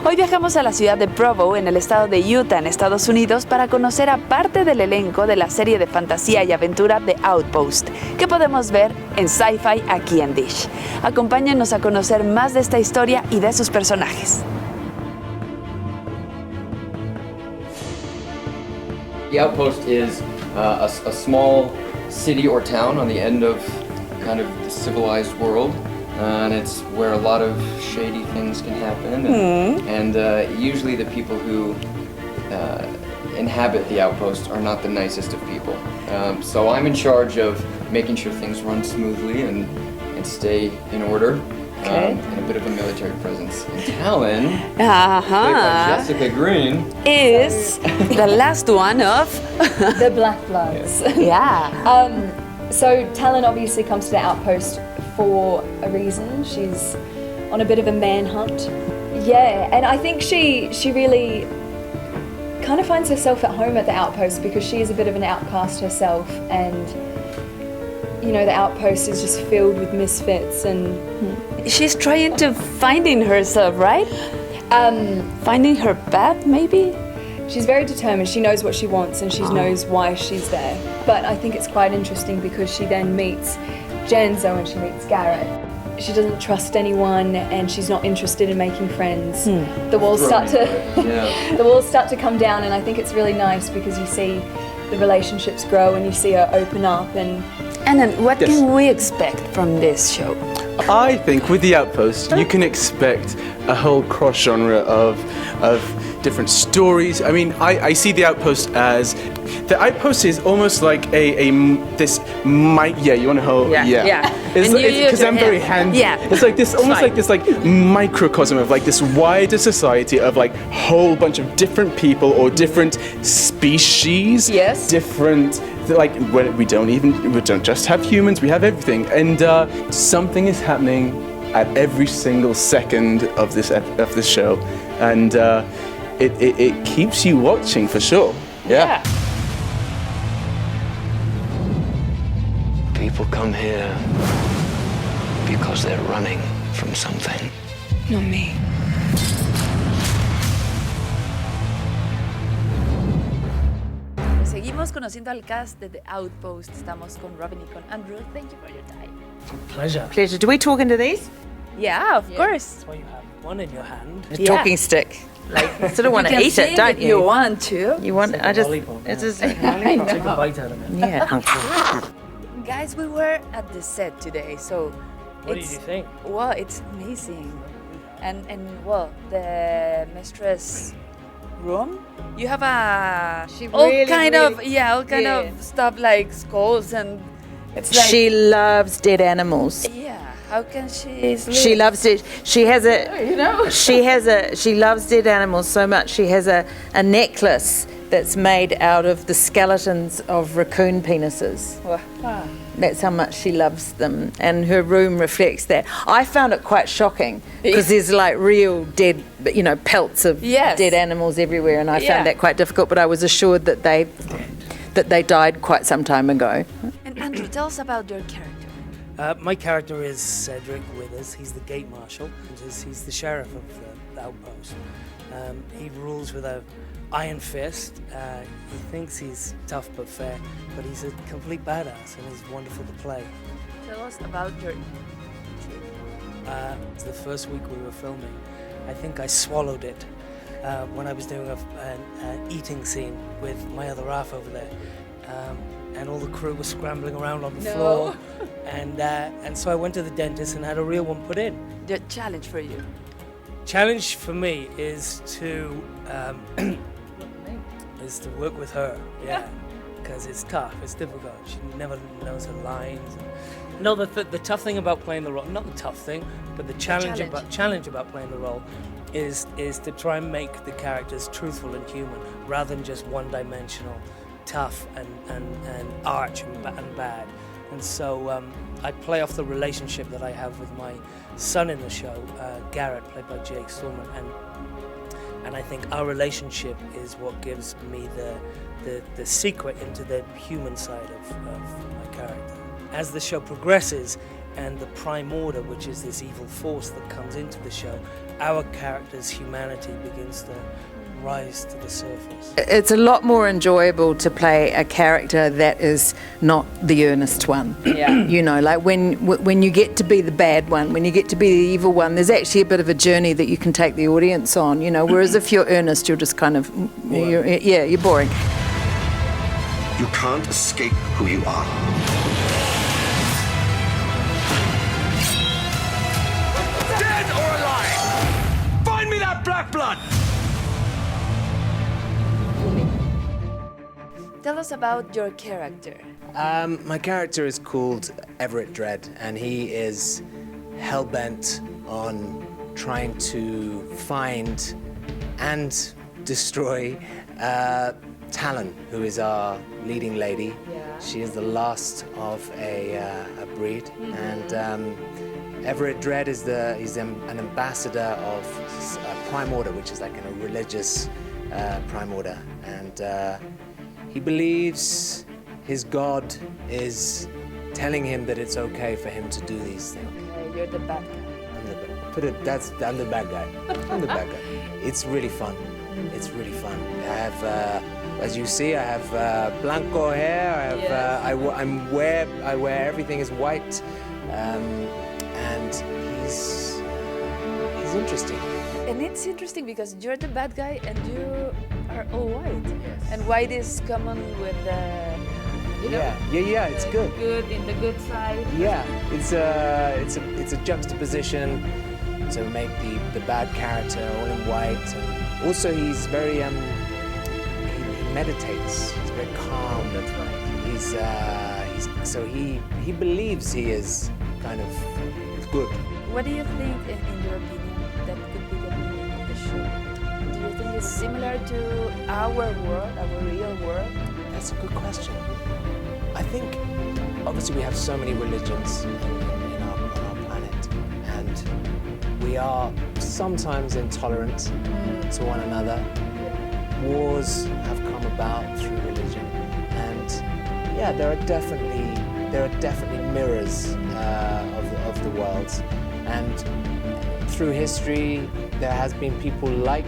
Hoy viajamos a la ciudad de Provo, en el estado de Utah, en Estados Unidos, para conocer a parte del elenco de la serie de fantasía y aventura de Outpost, que podemos ver en Sci-Fi aquí en Dish. Acompáñenos a conocer más de esta historia y de sus personajes. The Outpost is a small city or town on the end of kind of the civilized world, and it's where a lot of shady things can happen, and usually the people who inhabit the Outpost are not the nicest of people. So I'm in charge of making sure things run smoothly and stay in order. And a bit of a military presence. And Talon, played by Jessica Green, is the last one of the Black Bloods. Yeah. So Talon obviously comes to the Outpost for a reason. She's on a bit of a manhunt. Yeah, and I think she really kind of finds herself at home at the Outpost because she is a bit of an outcast herself, and you know, the Outpost is just filled with misfits, and she's trying to finding herself, right? Finding her path, maybe? She's very determined. She knows what she wants and she knows why she's there. But I think it's quite interesting because she then meets Genzo and she meets Garrett. She doesn't trust anyone and she's not interested in making friends. The walls start to come down, and I think it's really nice because you see the relationships grow and you see her open up. And then what can we expect from this show? I think with The Outpost, you can expect a whole cross-genre of different stories. I mean, I see The Outpost as... The Outpost is almost like this mic... Yeah, you want to hold... Yeah. Because I'm very handy. Yeah. It's like this, almost like this microcosm of like this wider society of like whole bunch of different people or different species. Yes. Different... Like we don't just have humans, we have everything, and something is happening at every single second of this show, and it keeps you watching for sure. Yeah. People come here because they're running from something. not me. Seguimos conociendo al cast de The Outpost. Estamos con Robin y con Andrew. Thank you for your time. Pleasure. Pleasure. Do we talk into these? Yeah, of course. That's why you have one in your hand. A talking stick. Like, you sort of want to eat it, don't you? You want to. You want? It's like I a just. lollipop, It's yeah. just. Take a bite out of it. Yeah. Guys, we were at the set today, so What did you think? Well, it's amazing. And well, the mistress room, you have all kind of stuff like skulls, and it's like She loves dead animals. yeah. How can she sleep? She loves it. She has a. She loves dead animals so much. She has a necklace that's made out of the skeletons of raccoon penises. Wow. That's how much she loves them, and her room reflects that. I found it quite shocking because there's like real dead, pelts of dead animals everywhere, and I found that quite difficult. But I was assured that they died quite some time ago. And Andrew, tell us about your character. My character is Cedric Withers. He's the gate marshal. He's the sheriff of the Outpost. He rules with an iron fist. He thinks he's tough but fair, but he's a complete badass and he's wonderful to play. Tell us about your The first week we were filming, I think I swallowed it when I was doing an eating scene with my other half over there. And all the crew was scrambling around on the floor. And so I went to the dentist and had a real one put in. The challenge for you. Challenge for me is to work with her, because it's tough, it's difficult. She never knows her lines. No, the tough thing about playing the role, not the tough thing, but the challenge about playing the role is to try and make the characters truthful and human, rather than just one-dimensional, tough and arch and bad. And so I play off the relationship that I have with my son in the show, Garrett, played by Jake Stallman, and I think our relationship is what gives me the secret into the human side of my character. As the show progresses, and the Prime Order, which is this evil force that comes into the show, our character's humanity begins to rise to the surface. It's a lot more enjoyable to play a character that is not the earnest one. Yeah. You know, like when you get to be the bad one, when you get to be the evil one, there's actually a bit of a journey that you can take the audience on, you know, whereas if you're earnest, you're just kind of, you're boring. You can't escape who you are. Dead or alive? Find me that black blood! Tell us about your character. My character is called Everett Dread, and he is hell-bent on trying to find and destroy Talon, who is our leading lady. Yeah. She is the last of a breed, and Everett Dread is an ambassador of Prime Order, which is like a religious Prime Order, and he believes his god is telling him that it's okay for him to do these things. Okay, you're the bad guy. I'm the bad guy. I'm the bad guy. It's really fun. It's really fun. I have, as you see, I have blanco hair. I have, Yes. I wear everything is white, and he's interesting. And it's interesting because you're the bad guy and you are all white. Yes. And white is common with the, you know, Yeah. It's the good. in the good side. Yeah, it's a juxtaposition to make the bad character all in white, and also he's very he meditates. He's very calm. That's right. So he believes he is kind of good. What do you think, in your opinion, that could be the meaning of the show? Do you think it's similar to our world, our real world? That's a good question. I think obviously we have so many religions on our planet, and we are sometimes intolerant to one another. Wars have come about through religion, and yeah, there are definitely mirrors of the world, and through history there has been people like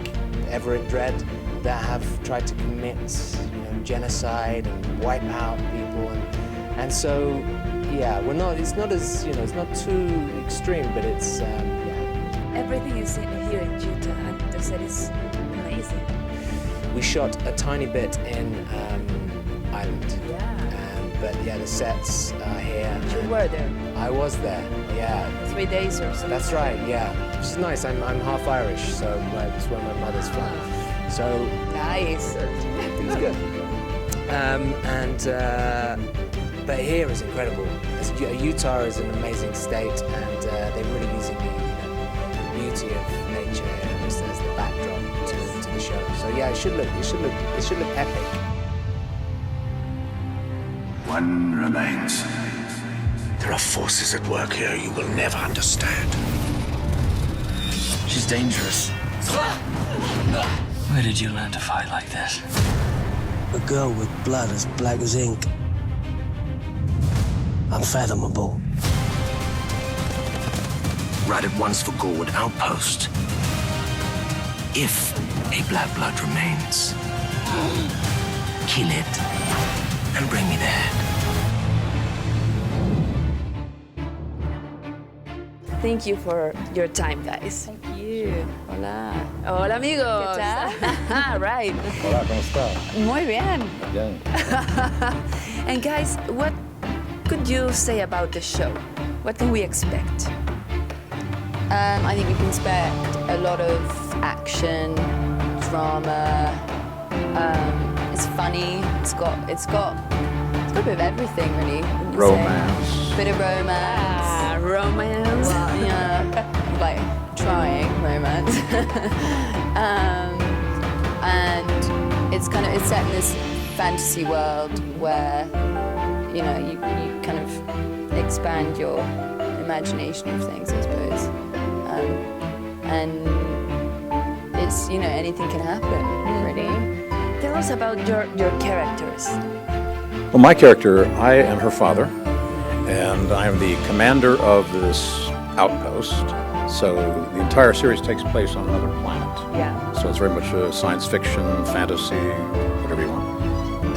Everett Dread that have tried to commit, genocide and wipe out people, and so yeah, it's not as it's not too extreme, but it's Everything is here in Utah, and the set is amazing. We shot a tiny bit in Ireland, but yeah, the sets are here. You were there I was there, yeah. 3 days or so. That's right, yeah. Which is nice. I'm half Irish, so it's where my mother's from. So Nice. it's good. But here is incredible. Utah is an amazing state, and they're really using the beauty of nature as the backdrop to the show. So yeah, it should look epic. One remains. There are forces at work here you will never understand. She's dangerous. Where did you learn to fight like this? A girl with blood as black as ink. Unfathomable. Ride at once for Gorwood Outpost. If a black blood remains, kill it and bring me there. Thank you for your time, guys. Thank you. Hola. Hola, amigos. ¿Qué tal? Right. Hola, ¿cómo está? Muy bien. Bien. And guys, what could you say about the show? What can we expect? I think we can expect a lot of action, drama. It's funny. It's got a bit of everything, really. wouldn't you say? Romance. Bit of romance. Romance. Well, yeah, like trying romance. And it's set in this fantasy world where you kind of expand your imagination of things, I suppose. And it's anything can happen, really. Tell us about your characters. Well, my character, I am her father, and I am the commander of this outpost. So the entire series takes place on another planet. Yeah. So it's very much a science fiction, fantasy, whatever you want.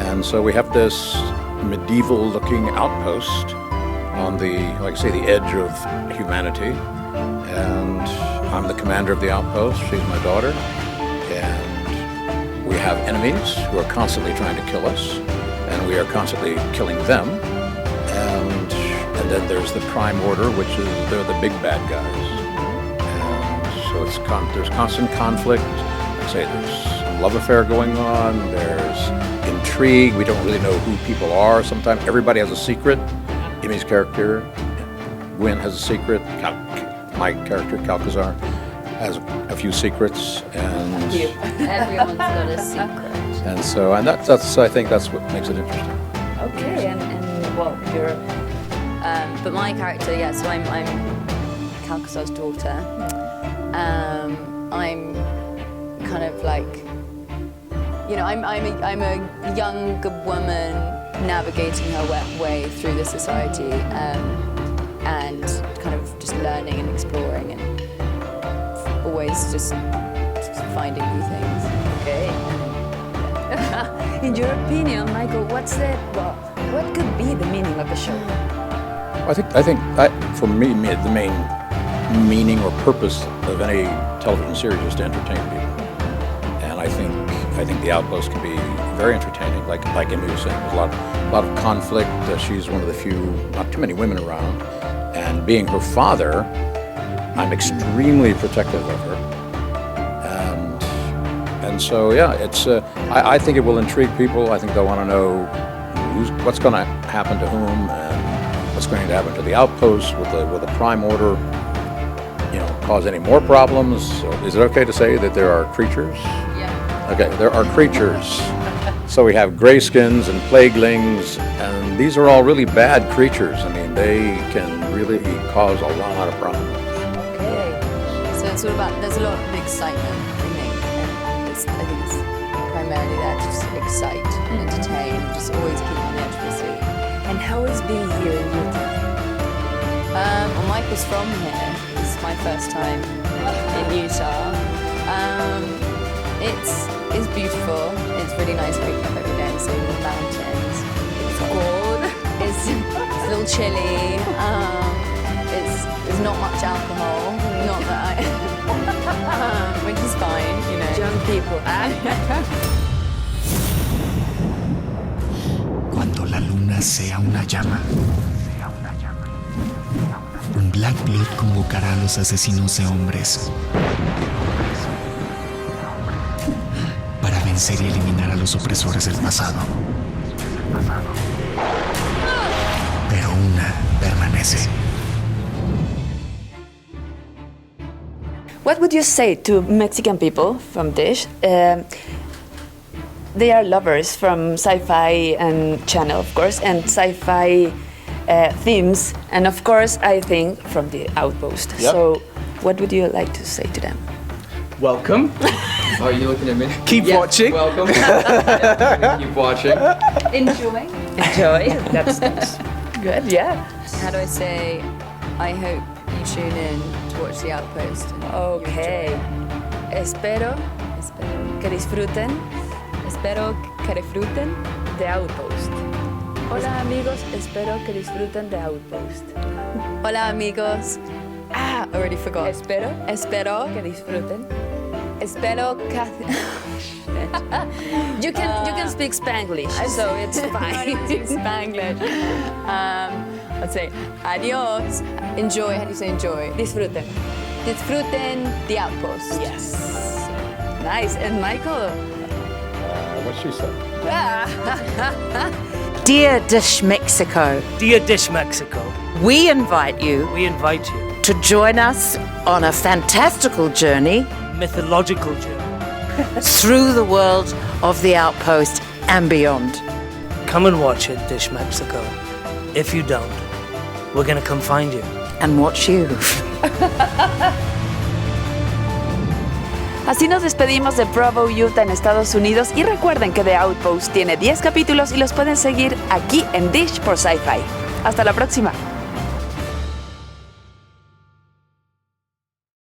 And so we have this medieval-looking outpost on the, like I say, the edge of humanity. And I'm the commander of the outpost. She's my daughter. And we have enemies who are constantly trying to kill us, and we are constantly killing them. And then there's the Prime Order, which is they're the big bad guys. And so there's constant conflict. I say there's a love affair going on. There's intrigue. We don't really know who people are. Sometimes everybody has a secret. Emmy's character, Gwen, has a secret. My character, Calcazar, has a few secrets, and everyone's got a secret. And so, and that's I think that's what makes it interesting. Okay, and well, you're, but my character, yeah. So I'm Calcazar's daughter. I'm kind of like, you know, I'm a young woman navigating her way through the society, and kind of just learning and exploring and always just finding new things. Okay. In your opinion, Michael, what could be the meaning of the show? I think for me, the main meaning or purpose of any television series is to entertain people. And I think The Outpost can be very entertaining, like Emmy was saying. There's a lot of conflict. She's one of the few, not too many women around. And being her father, I'm extremely protective of her. And so, yeah, it's. I think it will intrigue people. I think they'll want to know what's going to happen to whom, and what's going to happen to the Outpost. Will the Prime Order, you know, cause any more problems? Is it okay to say that there are creatures? Yeah. Okay, there are creatures. So we have grayskins and plaguelings, and these are all really bad creatures. I mean, they can really cause a lot of problems. Okay. So it's all about, there's a lot of excitement, I think. I think it's primarily there to just excite and entertain, just always keep on the edge of the seat. And how is being here in Utah? Well, Michael's from here. It's my first time in Utah. It's beautiful. It's really nice waking up every day and seeing the mountains. It's cold. It's a little chilly. There's not much alcohol. Not that which is fine, you know. Young people. Cuando la luna sea una llama, un Black Blood convocará a los asesinos de hombres para vencer y eliminar a los opresores del pasado. Pero una permanece. What would you say to Mexican people from Dish? They are lovers from sci-fi and channel, of course, and sci-fi themes, and of course, I think from the Outpost. Yep. So, what would you like to say to them? Welcome. Are you looking at me? Keep watching. Welcome. Keep watching. Enjoy. Enjoy. That's good. Yeah. How do I say? I hope you tune in to watch The Outpost. Okay. Espero que disfruten. Espero que disfruten The Outpost. Hola amigos, espero que disfruten The Outpost. Hola amigos. Already forgot. Espero que disfruten. Espero que. You can speak Spanglish, so it's fine. Spanglish. Let's say adios. Enjoy. How do you say enjoy? Disfruten. Disfruten The Outpost. Yes. Nice. And Michael? What she said. Dear Dish Mexico, Dear Dish Mexico, we invite you to join us on a fantastical journey, mythological journey, through the world of The Outpost and beyond. Come and watch it, Dish Mexico. If you don't, we're going to come find you. And watch you. Así nos despedimos de Provo, Utah, en Estados Unidos, y recuerden que The Outpost tiene 10 capítulos y los pueden seguir aquí en Dish por Sci-Fi. Hasta la próxima.